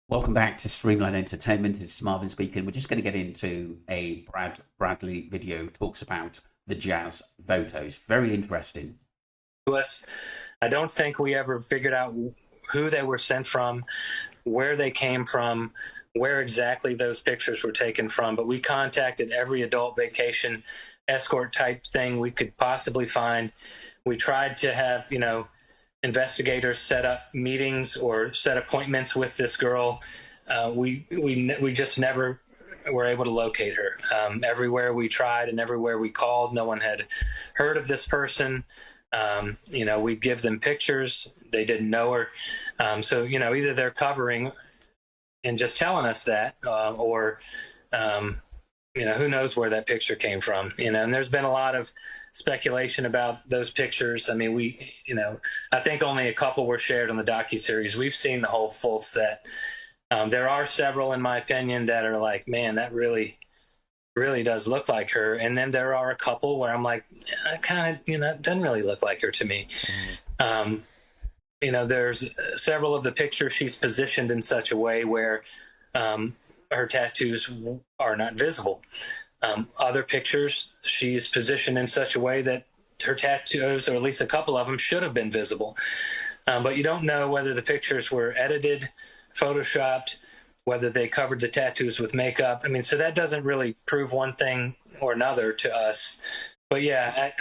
Welcome back to Streamline Entertainment. It's Marvin speaking. We're just going to get into a Bradley video. Talks about the jazz photos. Very interesting. To us. I don't think we ever figured out who they were sent from, where they came from, where exactly those pictures were taken from. But we contacted every adult vacation escort type thing we could possibly find. We tried to have, investigators set up meetings or set appointments with this girl. We just never were able to locate her. Everywhere we tried and everywhere we called, no one had heard of this person. We'd give them pictures. They didn't know her. So, either they're covering and just telling us that, or, who knows where that picture came from, and there's been a lot of speculation about those pictures. I mean, I think only a couple were shared on the docuseries. We've seen the whole full set. There are several, in my opinion, that are like, man, that really does look like her. And then there are a couple where I'm like, kind of, it doesn't really look like her to me. Um, there's several of the pictures she's positioned in such a way where her tattoos are not visible. Other pictures, she's positioned in such a way that her tattoos, or at least a couple of them, should have been visible. But you don't know whether the pictures were edited, photoshopped, whether they covered the tattoos with makeup. I mean, so that doesn't really prove one thing or another to us. But yeah,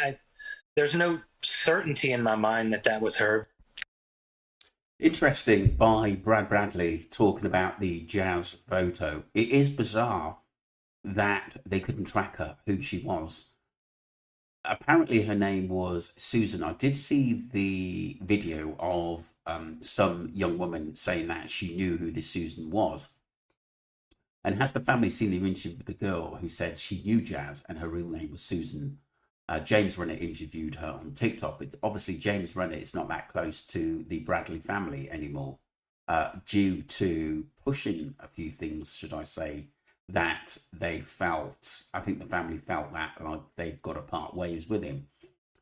there's no certainty in my mind that that was her. Interesting by Brad Bradley talking about the jazz photo. It is bizarre that they couldn't track her, who she was. Apparently, her name was Susan. I did see the video of some young woman saying that she knew who this Susan was. And has the family seen the interview with the girl who said she knew Jazz and her real name was Susan? James Renner interviewed her on TikTok. But obviously, James Renner is not that close to the Bradley family anymore, due to pushing a few things, should I say, that they felt. I think the family felt that like they've got to part ways with him.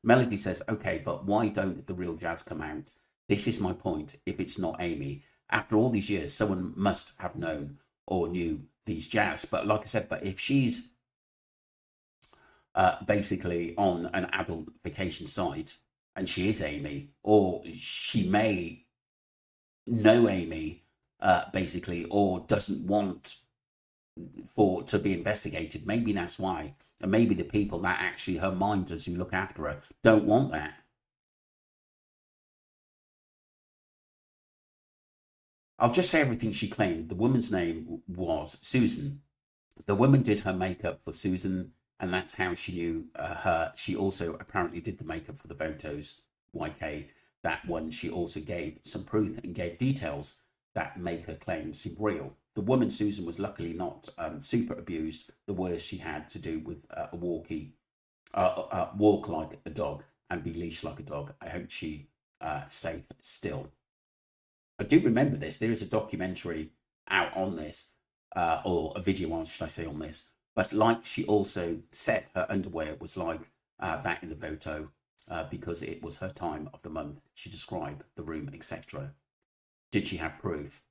Melody says, okay, but why don't the real Jazz come out? This is my point. If it's not Amy, after all these years, someone must have known or knew these Jazz. But like I said, but if she's basically on an adult vacation site and she is Amy, or she may know Amy, basically, or doesn't want for to be investigated, maybe that's why. And maybe the people that actually her minders who look after her don't want that. I'll just say everything she claimed. The woman's name was Susan. The woman did her makeup for Susan, and that's how she knew her. She also apparently did the makeup for the photos. YK, that one, she also gave some proof and gave details that make her claims seem real. The woman Susan was luckily not super abused. The worst she had to do with walk like a dog and be leashed like a dog. I hope she safe still. I do remember this. There is a documentary out on this, or a video on, should I say, on this. But like she also said, her underwear was like that in the photo because it was her time of the month. She described the room, etc. Did she have proof?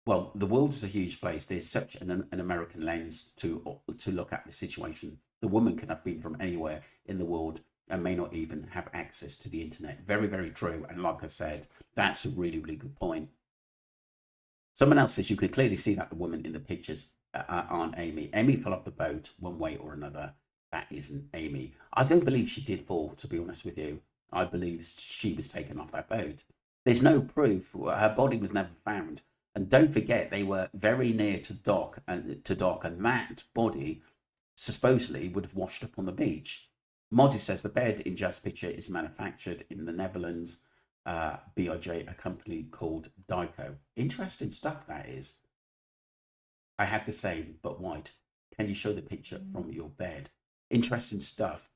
Well, the world is a huge place. There's such an American lens to look at the situation. The woman can have been from anywhere in the world and may not even have access to the internet. Very, very true. And like I said, that's a really, really good point. Someone else says you could clearly see that the woman in the pictures aren't Amy. Amy fell off the boat one way or another. That isn't Amy. I don't believe she did fall, to be honest with you. I believe she was taken off that boat. There's no proof. Her body was never found. And don't forget, they were very near to dock, and that body supposedly would have washed up on the beach. Mozzie says the bed in Jazz Picture is manufactured in the Netherlands. BIJ, a company called Dyco. Interesting stuff that is. I had the same, but white. Can you show the picture from your bed? Interesting stuff.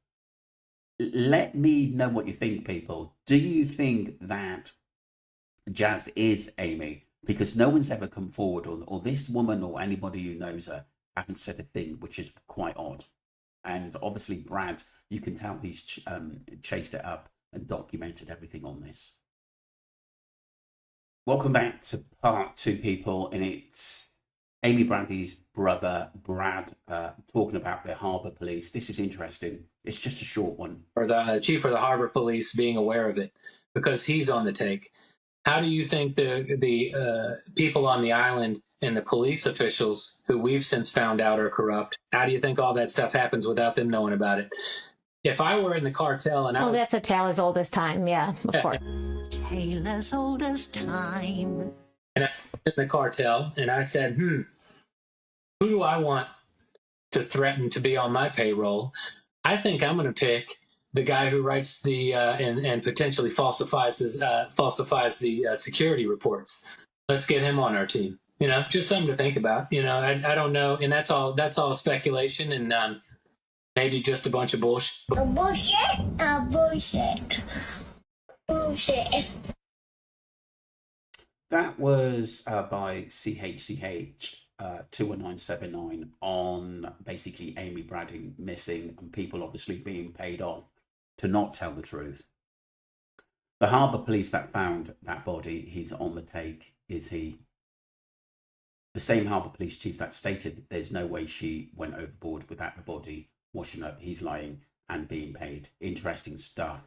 Let me know what you think, people. Do you think that Jazz is Amy? Because no one's ever come forward, or this woman or anybody who knows her haven't said a thing, which is quite odd. And obviously, Brad, you can tell he's chased it up and documented everything on this. Welcome back to part two, people, and it's Amy Bradley's brother, Brad, talking about the harbour police. This is interesting. It's just a short one. Or the chief of the harbor police being aware of it because he's on the take. How do you think the people on the island and the police officials who we've since found out are corrupt, how do you think all that stuff happens without them knowing about it? If I were in the cartel and that's a tale as old as time. Yeah, of course. Tale as old as time. And I was in the cartel and I said, who do I want to threaten to be on my payroll? I think I'm going to pick the guy who writes the and potentially falsifies the security reports. Let's get him on our team. You know, just something to think about. You know, I don't know, and that's all speculation and maybe just a bunch of bullshit. Bullshit. That was by CHCH 21979 on basically Amy Bradley missing and people obviously being paid off to not tell the truth. The harbour police that found that body, he's on the take, is he? The same harbour police chief that stated there's no way she went overboard without the body washing up, he's lying and being paid. Interesting stuff.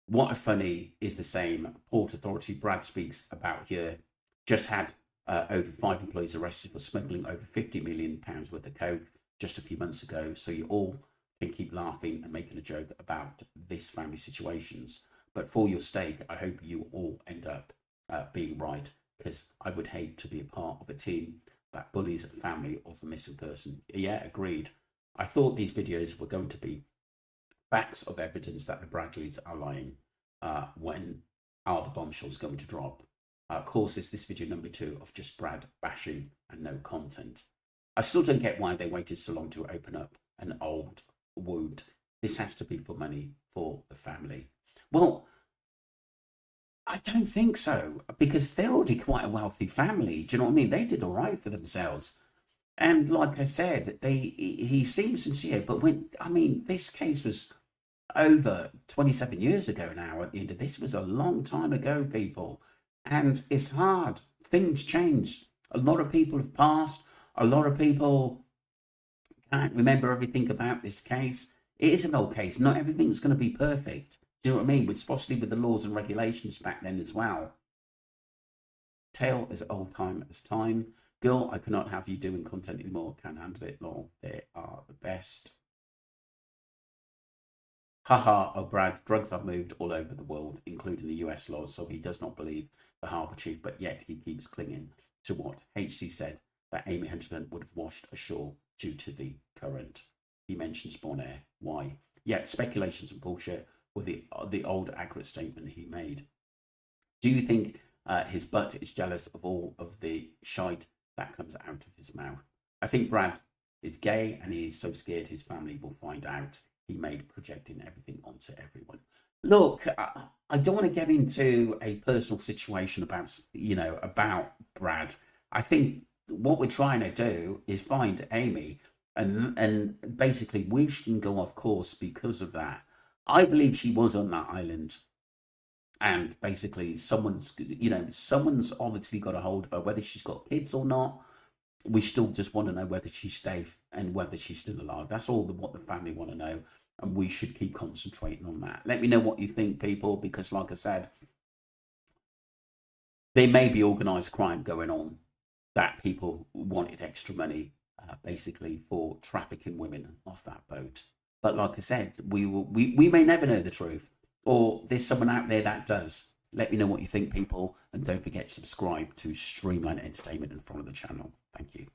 What a funny is the same Port Authority Brad speaks about here. Just had over 5 employees arrested for smuggling over £50 million worth of coke just a few months ago. So you all can keep laughing and making a joke about this family situations. But for your stake, I hope you all end up being right, because I would hate to be a part of a team that bullies a family of a missing person. Yeah, agreed. I thought these videos were going to be facts of evidence that the Bradleys are lying. When are the bombshells going to drop? Of course, it's this video number 2 of just Brad bashing and no content. I still don't get why they waited so long to open up an old wound. This has to be for money for the family. Well, I don't think so, because they're already quite a wealthy family. Do you know what I mean? They did all right for themselves. And like I said, he seems sincere, but this case was over 27 years ago now. At the end of this was a long time ago, people, and it's hard. Things change. A lot of people have passed. A lot of people can't remember everything about this case. It is an old case. Not everything's going to be perfect. Do you know what I mean? Especially with the laws and regulations back then as well. Tale as old time as time. Girl, I cannot have you doing content anymore. Can't handle it. Lol, they are the best. Haha, oh Brad, drugs are moved all over the world, including the US laws, so he does not believe the harbour chief, but yet he keeps clinging to what HC said, that Amy Huntington would have washed ashore due to the current. He mentions Bonaire. Why? Yet speculations and bullshit were the old accurate statement he made. Do you think his butt is jealous of all of the shite that comes out of his mouth? I think Brad is gay and he is so scared his family will find out. He made projecting everything onto everyone. Look, I don't want to get into a personal situation about Brad. I think what we're trying to do is find Amy, and basically we shouldn't go off course because of that. I believe she was on that island, and basically someone's obviously got a hold of her, whether she's got kids or not. We still just want to know whether she's safe and whether she's still alive. That's all what the family want to know, and we should keep concentrating on that. Let me know what you think, people, because like I said, there may be organised crime going on, that people wanted extra money basically for trafficking women off that boat. But like I said, we may never know the truth, or there's someone out there that does. Let me know what you think, people, and don't forget to subscribe to Streamline Entertainment and follow the channel. Thank you.